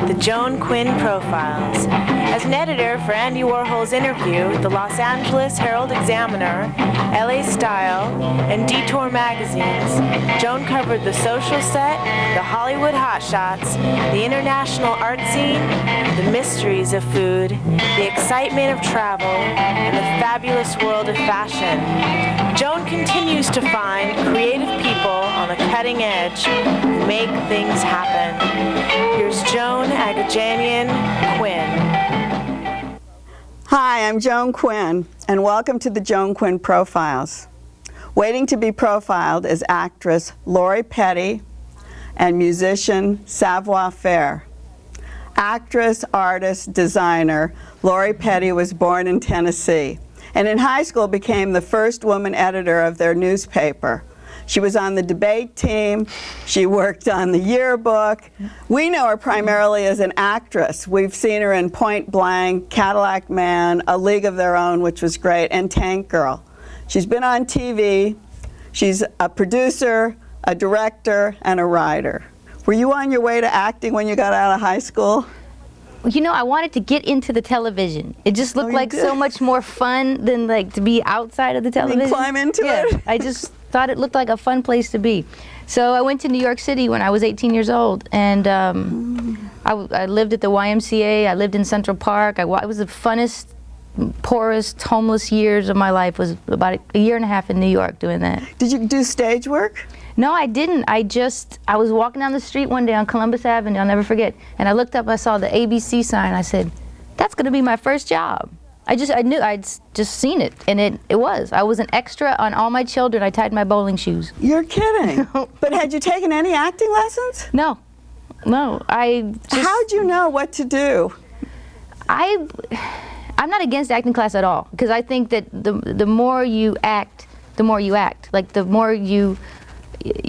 the Joan Quinn Profiles. As an editor for Andy Warhol's Interview, the Los Angeles Herald-Examiner, LA Style, and Detour magazines, Joan covered the social set, the Hollywood hotshots, the international art scene, the mysteries of food, the excitement of travel, and the fabulous world of fashion. Joan continues to find creative people on the cutting edge who make things happen. Here's Joan Quinn. Hi, I'm Joan Quinn, and welcome to the Joan Quinn Profiles. Waiting to be profiled is actress Lori Petty and musician Savoir Faire. Actress, artist, designer, Lori Petty was born in Tennessee, and in high school became the first woman editor of their newspaper. She was on the debate team. She worked on the yearbook. We know her primarily as an actress. We've seen her in Point Blank, Cadillac Man, A League of Their Own, which was great, and Tank Girl. She's been on TV. She's a producer, a director, and a writer. Were you on your way to acting when you got out of high school? You know, I wanted to get into the television. It just looked like so much more fun than like to be outside of the television. And climb into it? I just thought it looked like a fun place to be. So I went to New York City when I was 18 years old, and I lived at the YMCA. I lived in Central Park. It was the funnest, poorest, homeless years of my life. Was about a year and a half in New York doing that. Did you do stage work? No, I didn't. I was walking down the street one day on Columbus Avenue, I'll never forget, and I looked up, I saw the ABC sign, I said, that's gonna be my first job. I knew, I'd just seen it, and it was. I was an extra on All My Children. I tied my bowling shoes. You're kidding. But had you taken any acting lessons? No, How'd you know what to do? I'm not against acting class at all, because I think that the more you act, the more you act. Like the more you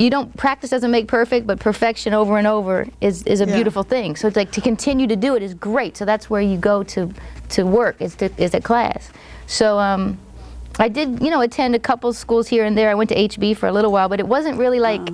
don't, practice doesn't make perfect, but perfection over and over is a beautiful thing. So it's like to continue to do it is great. So that's where you go to work, is at class. So I did, attend a couple schools here and there. I went to HB for a little while, but it wasn't really like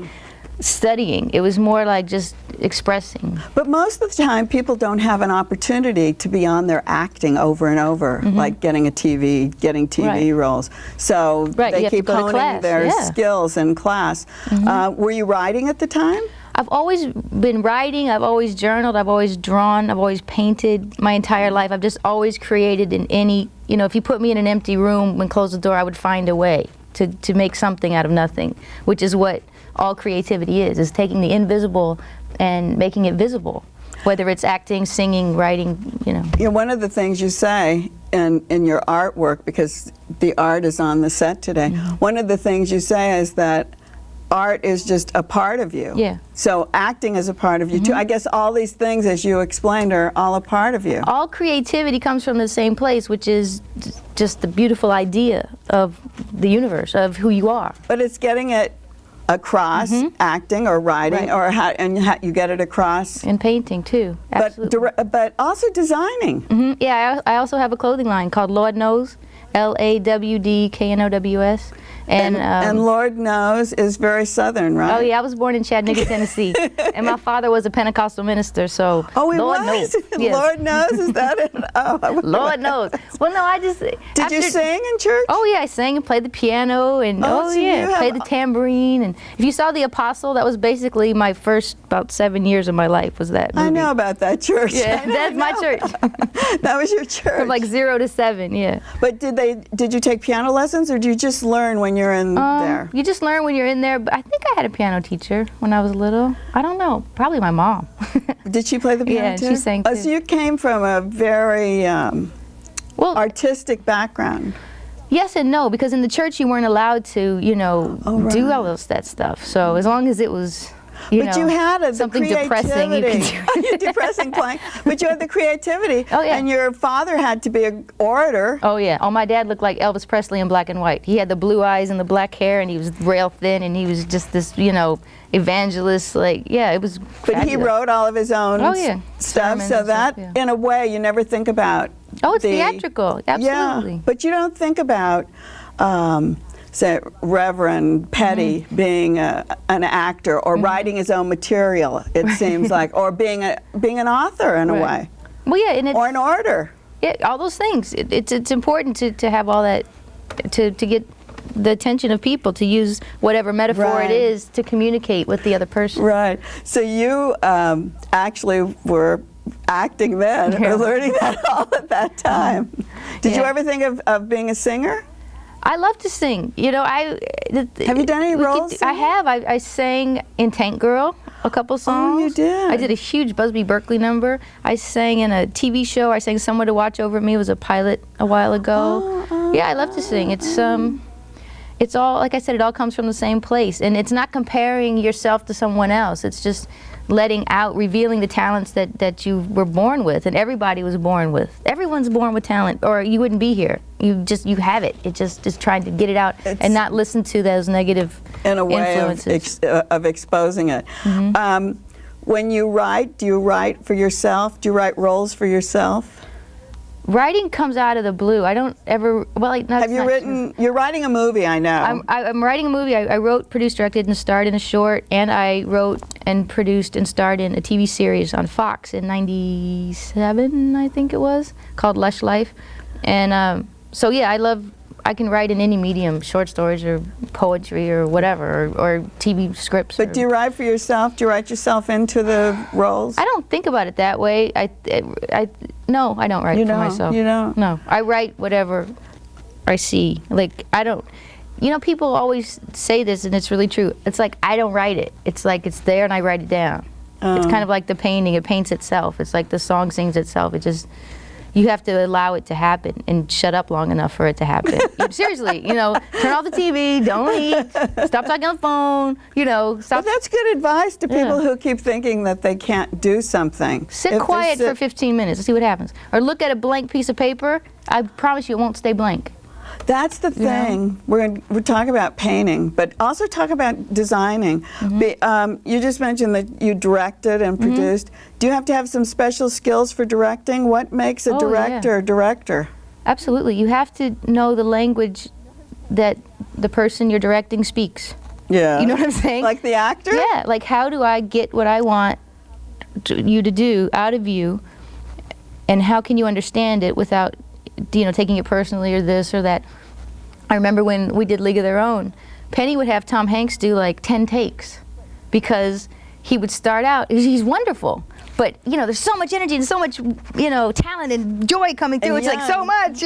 studying. It was more like just expressing. But most of the time, people don't have an opportunity to be on their acting over and over, like getting TV roles. So they keep honing their skills in class. Were you writing at the time? I've always been writing, I've always journaled, I've always drawn, I've always painted my entire life. I've just always created in any, if you put me in an empty room and close the door, I would find a way to make something out of nothing, which is what all creativity is taking the invisible and making it visible, whether it's acting, singing, writing, One of the things you say in your artwork, because the art is on the set today, one of the things you say is that art is just a part of you. Yeah. So acting is a part of you too. I guess all these things, as you explained, are all a part of you. All creativity comes from the same place, which is just the beautiful idea of the universe, of who you are. But it's getting it across, acting or writing, or you get it across in painting too. Absolutely. But also designing. Yeah, I also have a clothing line called Lord Knows, LAWDKNOWS. And Lord Knows is very Southern, right? Oh yeah, I was born in Chattanooga, Tennessee, and my father was a Pentecostal minister, so Lord knows. Yes. Lord knows, is that it? Lord knows. Well, no, I just Did you sing in church? Oh yeah, I sang and played the piano, and played the tambourine. And if you saw The Apostle, that was basically my first about 7 years of my life. Was that movie. I know about that church. Yeah, that's my church. That was your church. From like 0 to 7, yeah. But did you take piano lessons, or did you just learn when you're in there? You just learn when you're in there. But I think I had a piano teacher when I was little. I don't know. Probably my mom. Did she play the piano too? Yeah, she sang too. So you came from a very artistic background. Yes and no, because in the church you weren't allowed to, do all that stuff. So as long as it was, but you had something depressing, you could do. Depressing playing, but you had the creativity. Oh yeah. And your father had to be an orator. Oh yeah. Oh, my dad looked like Elvis Presley in black and white. He had the blue eyes and the black hair, and he was rail thin, and he was just this, evangelist. It was. But fabulous. He wrote all of his own stuff, sermons so that in a way you never think about. Oh, it's theatrical. Absolutely. Yeah, but you don't think about say, Reverend Petty being an actor or writing his own material, it seems like, or being an author in a way. Well, yeah, and it's, or an orator. Yeah, all those things. It's important to have all that, to get the attention of people, to use whatever metaphor it is to communicate with the other person. Right. So you actually were acting then, or learning that all at that time. Did you ever think of being a singer? I love to sing. You know, have you done any roles? I have. I sang in Tank Girl a couple songs. Oh, you did? I did a huge Busby Berkeley number. I sang in a TV show. I sang Someone to Watch Over Me. It was a pilot a while ago. Yeah, I love to sing. It's all, like I said, it all comes from the same place. And it's not comparing yourself to someone else. It's just letting out, revealing the talents that you were born with, and everybody was born with. Everyone's born with talent, or you wouldn't be here. You have it. It just trying to get it out and not listen to those negative in a way influences. of exposing it. When you write, do you write for yourself? Do you write roles for yourself? Writing comes out of the blue. I don't ever, have you written, you're writing a movie, I know. I'm writing a movie. I wrote, produced, directed, and starred in a short, and I wrote and produced and starred in a TV series on Fox in '97, I think it was, called Lush Life. And so yeah, I can write in any medium, short stories or poetry or whatever, or TV scripts. But do you write for yourself? Do you write yourself into the roles? I don't think about it that way. No, I don't write for myself. You don't? No, I write whatever I see. Like, I don't, people always say this, and it's really true. It's like, I don't write it. It's like, it's there and I write it down. It's kind of like the painting. It paints itself. It's like the song sings itself. It just, you have to allow it to happen and shut up long enough for it to happen. Seriously, turn off the TV, don't eat, stop talking on the phone, stop. But that's good advice to people who keep thinking that they can't do something. Sit quiet for 15 minutes and see what happens. Or look at a blank piece of paper. I promise you it won't stay blank. That's the thing. We're talking about painting, but also talk about designing. You just mentioned that you directed and produced. Do you have to have some special skills for directing? What makes a director a director? Absolutely. You have to know the language that the person you're directing speaks. Yeah. You know what I'm saying? Like the actor? Yeah. Like, how do I get what I want you to do out of you, and how can you understand it without taking it personally or this or that. I remember when we did League of Their Own, Penny would have Tom Hanks do like 10 takes because he would start out, he's wonderful, but there's so much energy and so much talent and joy coming through. It's like so much,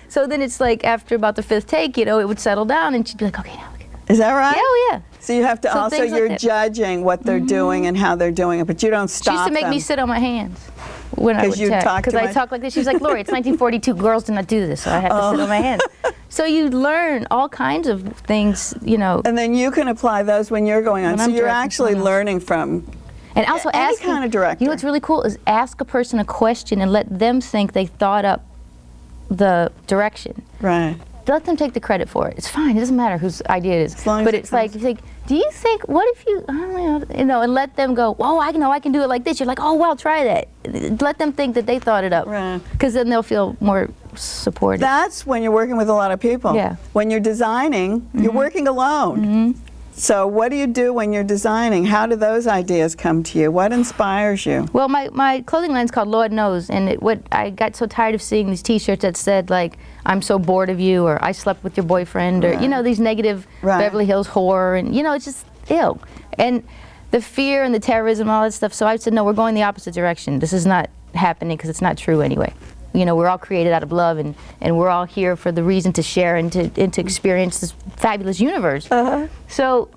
So then it's like after about the 5th take, it would settle down and she'd be like, okay, now. Is that right? Yeah, oh yeah. So you have to also, you're judging what they're doing and how they're doing it, but you don't stop them. She used to make me sit on my hands when I would check. Because I talk like this. She's like, Lori, it's 1942. Girls do not do this, so I have to sit on my hands. So you learn all kinds of things, And then you can apply those when you're going on. So you're actually learning from and also any kind of director. What's really cool is ask a person a question and let them think they thought up the direction. Right. Let them take the credit for it. It's fine. It doesn't matter whose idea it is. But it's like, do you think, what if you, I don't know, and let them go, oh, I know I can do it like this. You're like, oh, well, try that. Let them think that they thought it up. Right. Because then they'll feel more supported. That's when you're working with a lot of people. Yeah. When you're designing, you're working alone. So what do you do when you're designing? How do those ideas come to you? What inspires you? Well, my clothing line's called Lord Knows, and I got so tired of seeing these T-shirts that said like, I'm so bored of you, or I slept with your boyfriend, or these negative Beverly Hills horror, and it's just ill. And the fear and the terrorism, all that stuff. So I said, no, we're going the opposite direction. This is not happening because it's not true anyway. We're all created out of love, and we're all here for the reason to share and to experience this fabulous universe. So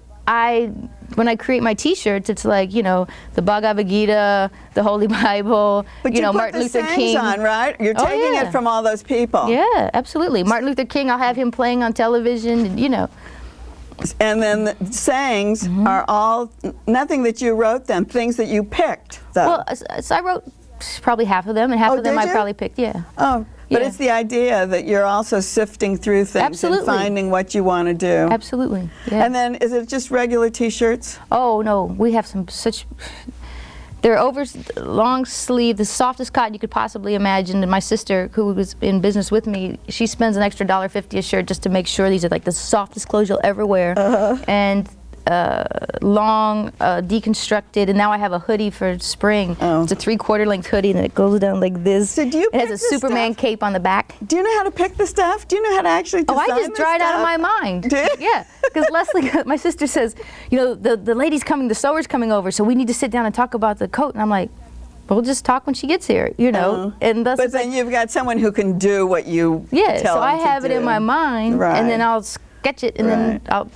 when I create my T-shirts, it's like, the Bhagavad Gita, the Holy Bible, but you Martin Luther King. On, right? You're taking it from all those people. Yeah, absolutely. Martin Luther King, I'll have him playing on television, and And then the sayings are all, nothing that you wrote them, things that you picked, though. Well, so I wrote probably half of them, and half of them I probably picked, Oh, but it's the idea that you're also sifting through things and finding what you want to do. Absolutely. Yeah. And then, is it just regular T-shirts? Oh, no, we have They're long sleeve, the softest cotton you could possibly imagine. And my sister, who was in business with me, she spends an extra $1.50 a shirt just to make sure these are like the softest clothes you'll ever wear. And long, deconstructed, and now I have a hoodie for spring. It's a 3/4 length hoodie, and it goes down like this. So do you it has a Superman cape on the back. Do you know how to pick the stuff? Do you know how to actually design I just draw it out of my mind. Do you? Yeah, because Leslie, my sister says, you know, the lady's coming, the sewer's coming over, so we need to sit down and talk about the coat. And I'm like, we'll just talk when she gets here, you know. And that's but then you've got someone who can do what you tell so I them to have it in my mind, and then I'll sketch it, and then I'll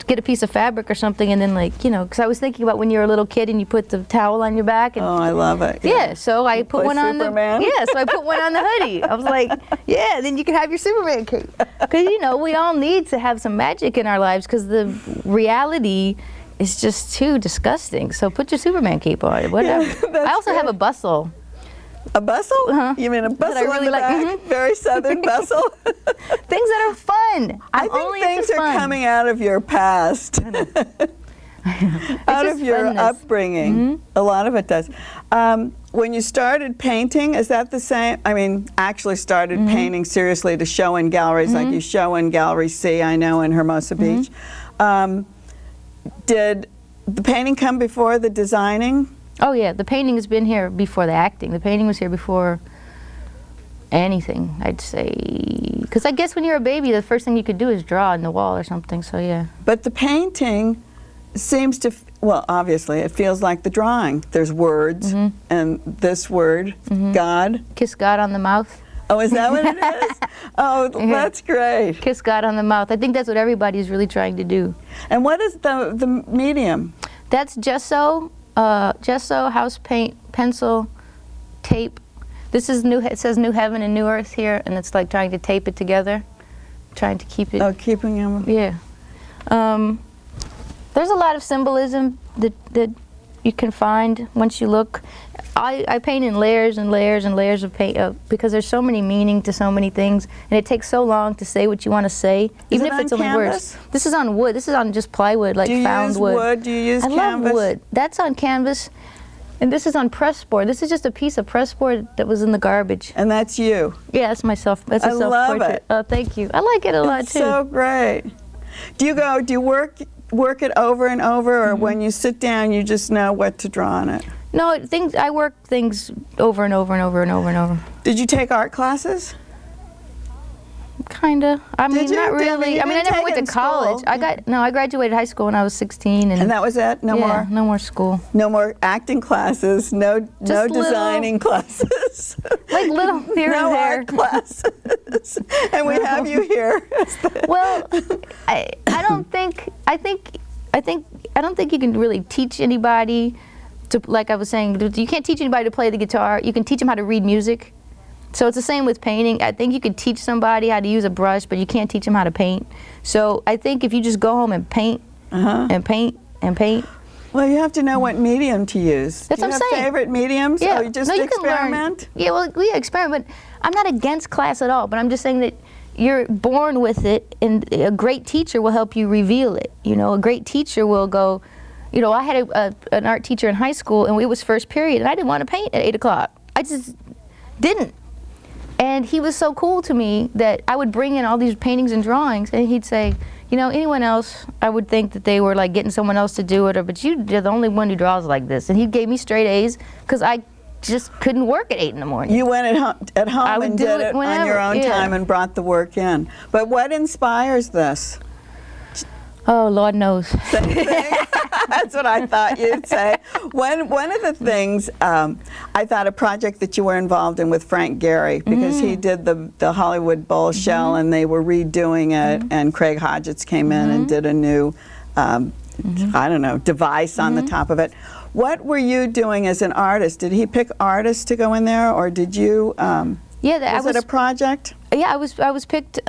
get a piece of fabric or something, and then, like, you know, because I was thinking about when you were a little kid and you put the towel on your back. And I love it. Yeah, so I put one on Superman. so I put one on the hoodie. I was like, yeah, then you can have your Superman cape. Because, you know, we all need to have some magic in our lives because the reality is just too disgusting. So put your Superman cape on, whatever. Yeah, I also have a bustle. A bustle? You mean a bustle really in the back? Very southern bustle? Things that are fun. I think things are coming out of your past. Out of your upbringing. A lot of it does. When you started painting, is that the same? I mean, actually started painting seriously to show in galleries, like you show in Gallery C, I know, in Hermosa Beach. Did the painting come before the designing? Oh yeah, the painting has been here before the acting. The painting was here before anything, I'd say. Because I guess when you're a baby, the first thing you could do is draw on the wall or something, so yeah. But the painting seems to, well, obviously, it feels like the drawing. There's words, and this word, God. Kiss God on the mouth. Oh, is that what it is? Oh, that's great. Kiss God on the mouth. I think that's what everybody is really trying to do. And what is the medium? That's gesso. Gesso, house paint, pencil, tape. This is new. It says New Heaven and New Earth here, and it's like trying to tape it together, trying to keep it. Oh, keeping them. Yeah. There's a lot of symbolism that you can find once you look. I paint in layers and layers and layers of paint because there's so many meaning to so many things, and it takes so long to say what you want to say, even if it's only words. This is on wood. This is on just plywood, like found wood. Do you use wood? Do you use canvas? I love wood. That's on canvas, and this is on press board. This is just a piece of press board that was in the garbage. And that's you? Yeah, that's myself. That's a self-portrait. love it. Oh, thank you. I like it a lot too. So great. Do you work it over and over, or when you sit down, you just know what to draw on it? No, I work things over and over and over and over and over. Did you take art classes? Kinda. I mean, not really. I mean, I never went to college. School. I graduated high school when I was 16, and that was it. No more. No more school. No more acting classes. No designing classes. Like little here no and there. art classes. And we have you here. Well, I don't think you can really teach anybody to, like I was saying, you can't teach anybody to play the guitar. You can teach them how to read music. So it's the same with painting. I think you could teach somebody how to use a brush, but you can't teach them how to paint. So I think if you just go home and paint and paint and paint. Well, you have to know what medium to use. That's what I'm saying. Do you have favorite mediums? Yeah. Or you just you experiment? Can learn. Yeah, well, we experiment. But I'm not against class at all, but I'm just saying that you're born with it, and a great teacher will help you reveal it. You know, a great teacher will go, you know, I had an art teacher in high school, and it was first period, and I didn't want to paint at 8 o'clock. I just didn't. And he was so cool to me that I would bring in all these paintings and drawings, and he'd say, you know, anyone else, I would think that they were like getting someone else to do it, but you're the only one who draws like this. And he gave me straight A's because I just couldn't work at 8 in the morning. You went at home and did it whenever, on your own time and brought the work in. But what inspires this? Oh, Lord knows. That's what I thought you'd say. One of the things, I thought a project that you were involved in with Frank Gehry, because he did the Hollywood Bowl shell, and they were redoing it, and Craig Hodgetts came in and did a new, I don't know, device on the top of it. What were you doing as an artist? Did he pick artists to go in there, or did you, was it a project? Yeah, I was picked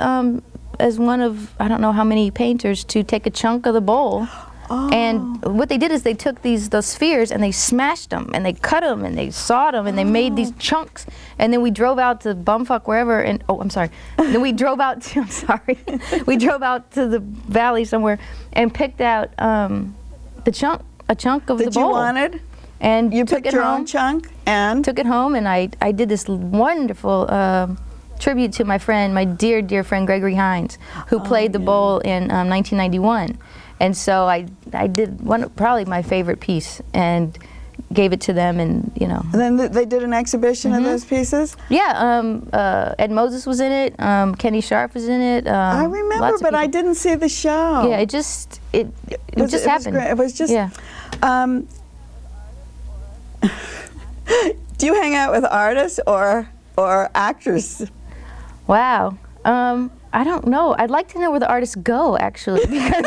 as one of, I don't know how many painters, to take a chunk of the bowl. Oh. And what they did is they took those spheres and they smashed them and they cut them and they sawed them and they made these chunks. And then we drove out to bumfuck wherever, and then we drove out to, we drove out to the valley somewhere and picked out a chunk of the bowl. That you wanted? and You took picked it your home. own chunk and? Took it home, and I did this wonderful tribute to my friend, my dear, dear friend Gregory Hines, who played the bowl in 1991. And so I did probably my favorite piece, and gave it to them, and you know. And then they did an exhibition of those pieces? Yeah, Ed Moses was in it, Kenny Sharp was in it. I remember, but I didn't see the show. Yeah, it just happened. Was great. It was just, yeah. Do you hang out with artists or actors? Wow. I don't know. I'd like to know where the artists go, actually, because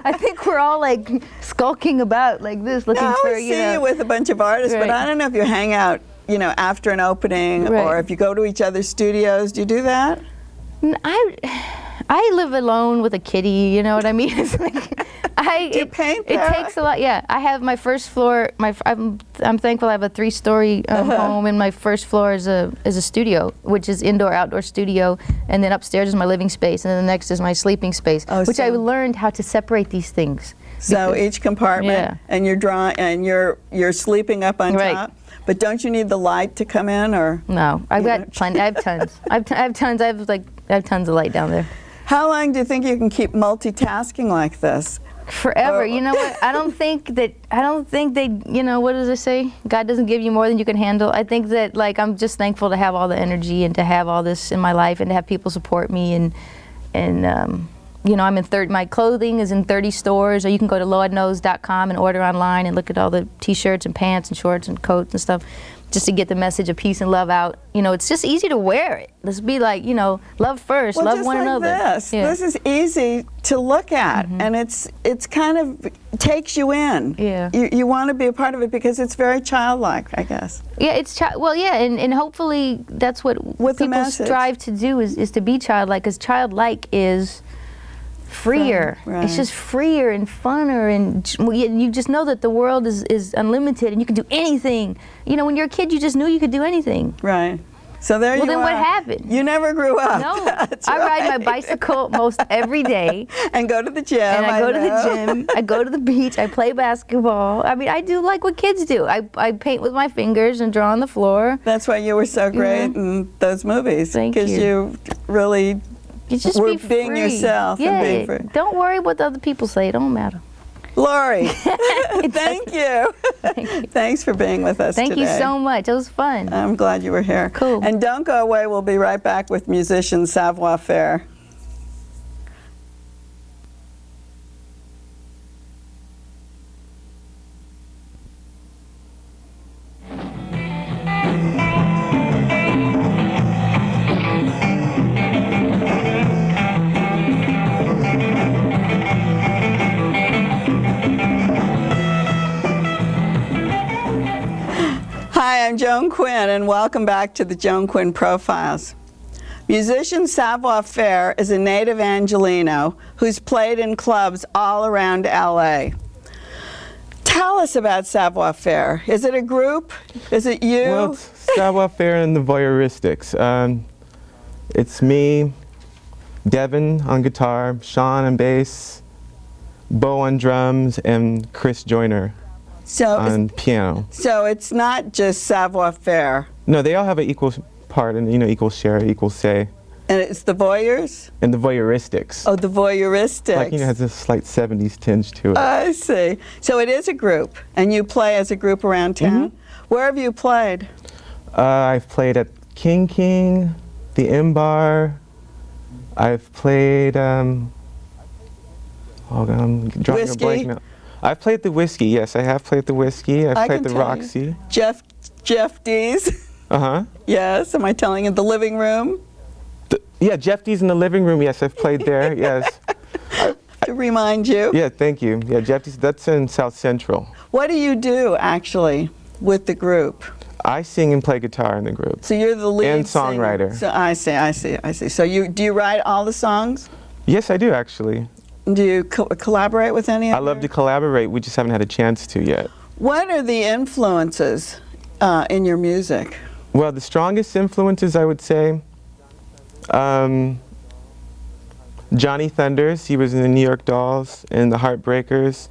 I think we're all like skulking about like this, looking for, I always see you with a bunch of artists, but I don't know if you hang out, you know, after an opening or if you go to each other's studios. Do you do that? I live alone with a kitty. You know what I mean? It's like Do you paint It there? takes a lot. Yeah, I have my first floor. I'm thankful I have a 3-story home, and my first floor is a studio, which is indoor-outdoor studio, and then upstairs is my living space, and then the next is my sleeping space, which I learned how to separate these things. So each compartment, and you're drawing, and you're sleeping up on top. But don't you need the light to come in, or? No, I've got plenty. I have tons. I have tons. I have tons of light down there. How long do you think you can keep multitasking like this? Forever. You know what? I don't think they, you know, what does it say? God doesn't give you more than you can handle. I think that, like, I'm just thankful to have all the energy and to have all this in my life and to have people support me, and you know, I'm in my clothing is in 30 stores, or you can go to lordknows.com and order online and look at all the t-shirts and pants and shorts and coats and stuff, just to get the message of peace and love out. You know, it's just easy to wear it. Let's be like, you know, love first, love one another. This is easy to look at, and it's kind of takes you in. Yeah. You want to be a part of it because it's very childlike, I guess. Yeah, it's well, yeah, and hopefully that's what people strive to do is to be childlike, because childlike is freer. Right. It's just freer and funner, and you just know that the world is unlimited and you can do anything. You know, when you're a kid, you just knew you could do anything. Right. So there you are. Well, then what happened? You never grew up. No. That's I right. ride my bicycle most every day. And go to the gym. And I go to the gym. I go to the beach. I play basketball. I mean, I do like what kids do. I paint with my fingers and draw on the floor. That's why you were so great in those movies. Thank you. Because you really just were be being free. yourself and being free. Don't worry what the other people say. It don't matter. Lori, thank you. Thanks for being with us today. Thank you so much. It was fun. I'm glad you were here. Cool. And don't go away. We'll be right back with musician Savoir Faire. Hi, I'm Joan Quinn, and welcome back to the Joan Quinn Profiles. Musician Savoir Faire is a native Angelino who's played in clubs all around LA. Tell us about Savoir Faire. Is it a group? Is it you? Well, it's Savoir Faire and the Voyeuristics. It's me, Devin on guitar, Sean on bass, Bo on drums, and Chris Joyner on piano. So it's not just Savoir Faire. No, they all have an equal part and, you know, equal share, equal say. And it's the Voyeurs? And the Voyeuristics. Oh, the Voyeuristics. Like, you know, it has a slight 70s tinge to it. I see. So it is a group, and you play as a group around town? Where have you played? I've played at King, the M-Bar. I've played, oh God, I'm drawing Whiskey? a blank now. I've played the Whiskey, yes, I have played the Whiskey. I've played the Roxy. Jeff D's? Uh-huh. Yes, am I telling you? The living room? Yeah, Jeff D's in the living room, yes, I've played there, yes. To remind you. Yeah, thank you. Yeah, Jeff D's, that's in South Central. What do you do, actually, with the group? I sing and play guitar in the group. So you're the lead and songwriter. Singer. So I see. So do you write all the songs? Yes, I do, actually. Do you collaborate with any of I love to collaborate, we just haven't had a chance to yet. What are the influences in your music? Well, the strongest influences, I would say, Johnny Thunders, he was in the New York Dolls and the Heartbreakers,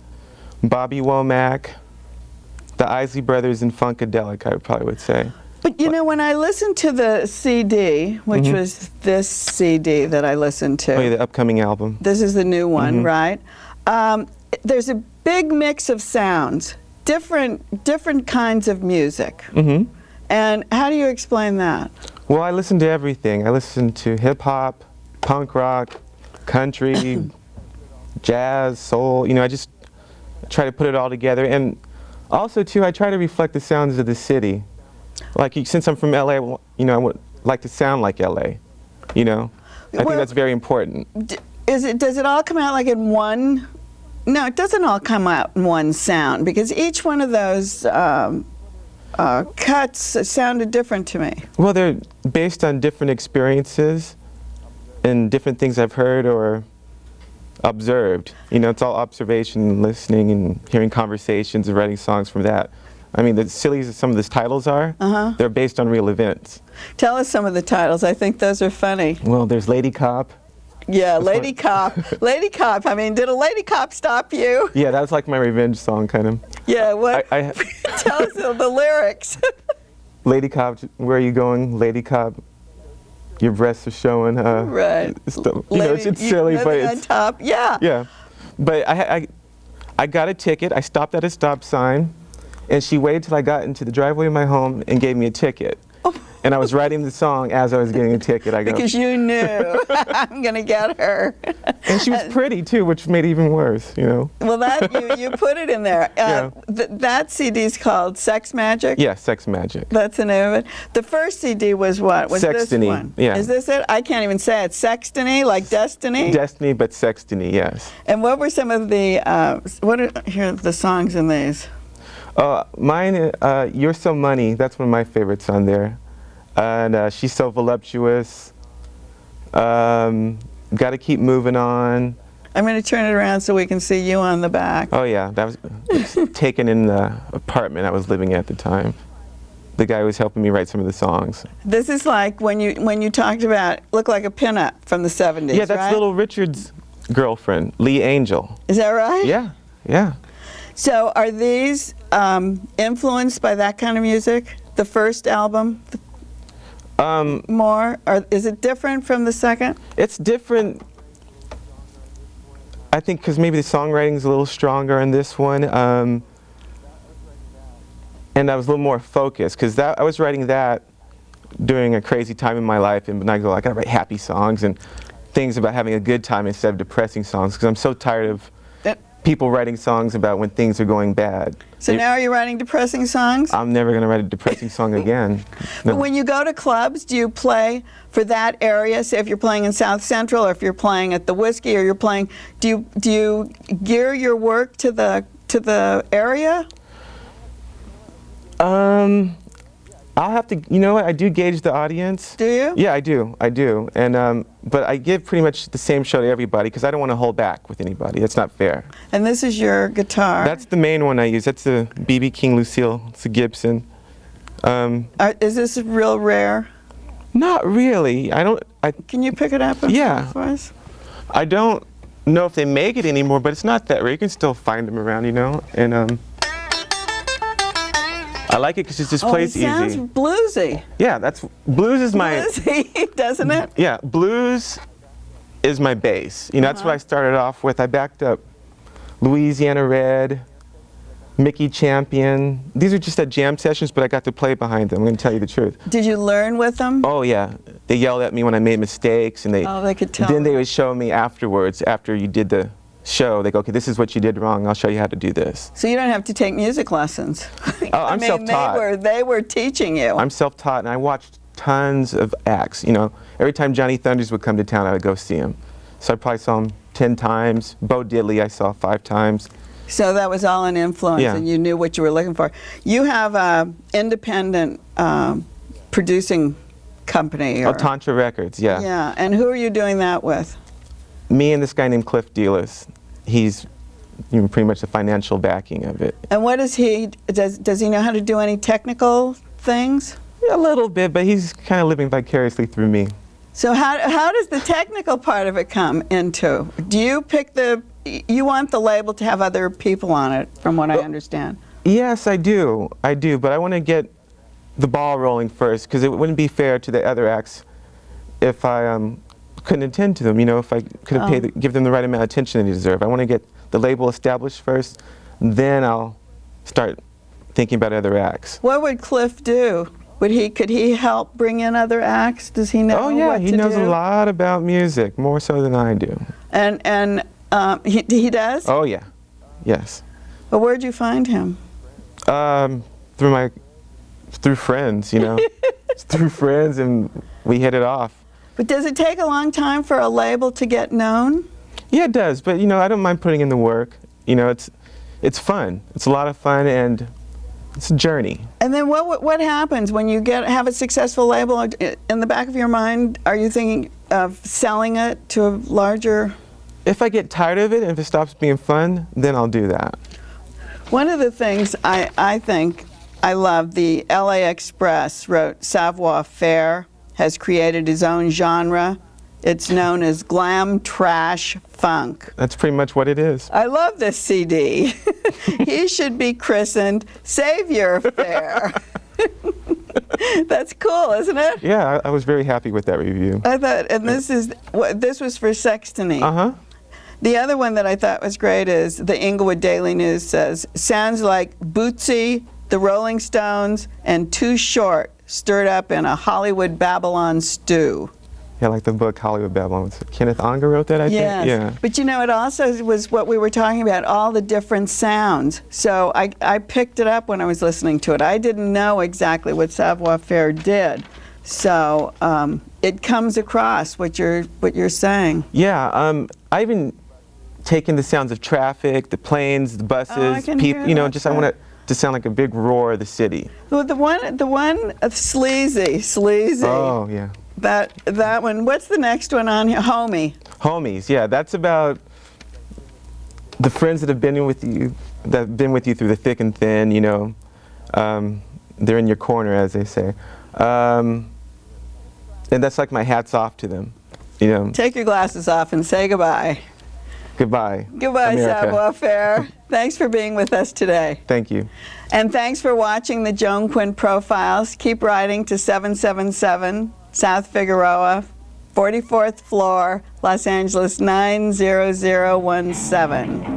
Bobby Womack. the Isley Brothers and Funkadelic, I probably would say. But you know, when I listened to the CD, which was this CD that I listened to. Oh yeah, the upcoming album. This is the new one, right? There's a big mix of sounds, different kinds of music. And how do you explain that? Well, I listen to everything. I listen to hip hop, punk rock, country, jazz, soul. You know, I just try to put it all together. And also, too, I try to reflect the sounds of the city. Like, since I'm from LA, you know, I would like to sound like LA. You know, I think that's very important. Does it all come out like in one? No, it doesn't all come out in one sound, because each one of those cuts sounded different to me. Well, they're based on different experiences and different things I've heard or observed. You know, it's all observation, listening, and hearing conversations and writing songs from that. I mean, the silly as some of these titles are, they're based on real events. Tell us some of the titles. I think those are funny. Well, there's Lady Cop. Yeah, Lady Cop. Lady Cop. I mean, did a lady cop stop you? Yeah, that was like my revenge song, kind of. Yeah, what? Tell us the lyrics. Lady Cop, where are you going? Lady Cop, your breasts are showing. Right. You know, it's silly, but it's... on top. Yeah. Yeah. But I got a ticket. I stopped at a stop sign, and she waited till I got into the driveway of my home and gave me a ticket. And I was writing the song as I was getting a ticket. I go, because you knew, I'm going to get her. And she was pretty, too, which made it even worse, you know. Well, that you put it in there. Yeah. That CD's called Sex Magic? Yeah, Sex Magic. That's the name of it. The first CD was what? Was Sextony, this one? yeah. Is this it? I can't even say it. Sextony, like Destiny? Destiny, but Sextony, yes. And what were some of the, here are the songs in these? Mine, You're So Money, that's one of my favorites on there. And She's So Voluptuous. Gotta Keep Moving On. I'm going to turn it around so we can see you on the back. Oh yeah, that was taken in the apartment I was living at the time. The guy was helping me write some of the songs. This is like when you talked about, look like a pinup from the 70s, Yeah, that's right? Little Richard's girlfriend, Lee Angel. Is that right? Yeah, yeah. So are these influenced by that kind of music? The first album? More? Or is it different from the second? It's different, I think, because maybe the songwriting's a little stronger in this one. And I was a little more focused, because I was writing that during a crazy time in my life, and I go, I gotta write happy songs and things about having a good time instead of depressing songs, because I'm so tired of people writing songs about when things are going bad. So now are you writing depressing songs? I'm never going to write a depressing song again. No. But when you go to clubs, do you play for that area? Say if you're playing in South Central, or if you're playing at the Whiskey, or you're playing, do you gear your work to the area? I'll have to, you know what, I do gauge the audience. Do you? Yeah, I do. And, but I give pretty much the same show to everybody, because I don't want to hold back with anybody. That's not fair. And this is your guitar? That's the main one I use. That's the B.B. King Lucille. It's a Gibson. Is this real rare? Not really. Can you pick it up and yeah. play it for us? I don't know if they make it anymore, but it's not that rare. You can still find them around, you know. And I like it because it just plays easy. It sounds bluesy. Yeah, blues is my... Bluesy, doesn't it? Yeah, blues is my bass. You know, that's what I started off with. I backed up Louisiana Red, Mickey Champion. These are just at jam sessions, but I got to play behind them. I'm going to tell you the truth. Did you learn with them? Oh, yeah. They yelled at me when I made mistakes, and they could tell. Then they would show me afterwards, after you did the show, they go, okay, this is what you did wrong. I'll show you how to do this. So you don't have to take music lessons. Oh, I'm self-taught. They were teaching you. I'm self-taught, and I watched tons of acts. You know, every time Johnny Thunders would come to town, I would go see him. So I probably saw him 10 times. Bo Diddley I saw 5 times. So that was all an influence, and you knew what you were looking for. You have an independent producing company. Tantra Records, yeah. Yeah, and who are you doing that with? Me and this guy named Cliff Dealis. He's pretty much the financial backing of it. And what does he know how to do any technical things? Yeah, a little bit, but he's kind of living vicariously through me. So how does the technical part of it come into? Do you pick you want the label to have other people on it, from what I understand? Yes, I do, but I want to get the ball rolling first, because it wouldn't be fair to the other acts if I couldn't attend to them, if I couldn't give them the right amount of attention they deserve. I want to get the label established first, then I'll start thinking about other acts. What would Cliff do? Could he help bring in other acts? Does he know? Oh yeah, what he to knows do? a lot about music, more so than I do. And he does? Oh yeah, yes. Well, where'd you find him? Through friends, through friends, and we hit it off. But does it take a long time for a label to get known? Yeah, it does, but I don't mind putting in the work. It's fun. It's a lot of fun, and it's a journey. And then what happens when you have a successful label? In the back of your mind, are you thinking of selling it to a larger? If I get tired of it and if it stops being fun, then I'll do that. One of the things I think I love, the LA Express wrote Savoir Faire has created his own genre. It's known as glam trash funk. That's pretty much what it is. I love this CD. He should be christened Savior Faire. That's cool, isn't it? Yeah, I was very happy with that review. I thought, and this was for Sextony. Uh-huh. The other one that I thought was great is the Inglewood Daily News says, sounds like Bootsy, the Rolling Stones, and Too Short stirred up in a Hollywood Babylon stew. Yeah, like the book Hollywood Babylon. Kenneth Anger wrote that, I think? Yes. Yeah. But it also was what we were talking about, all the different sounds. So I picked it up when I was listening to it. I didn't know exactly what Savoir Faire did. So it comes across what you're saying. Yeah, I even taken the sounds of traffic, the planes, the buses, people, I want it to sound like a big roar of the city. Well, the one sleazy. Oh, yeah. That one. What's the next one on here? Homies, yeah. That's about the friends that have been with you through the thick and thin. They're in your corner, as they say, and that's like my hats off to them. Take your glasses off and say goodbye. Goodbye. Goodbye, America. Savoir Faire. Thanks for being with us today. Thank you. And thanks for watching the Joan Quinn Profiles. Keep writing to 777 South Figueroa, 44th floor, Los Angeles 90017.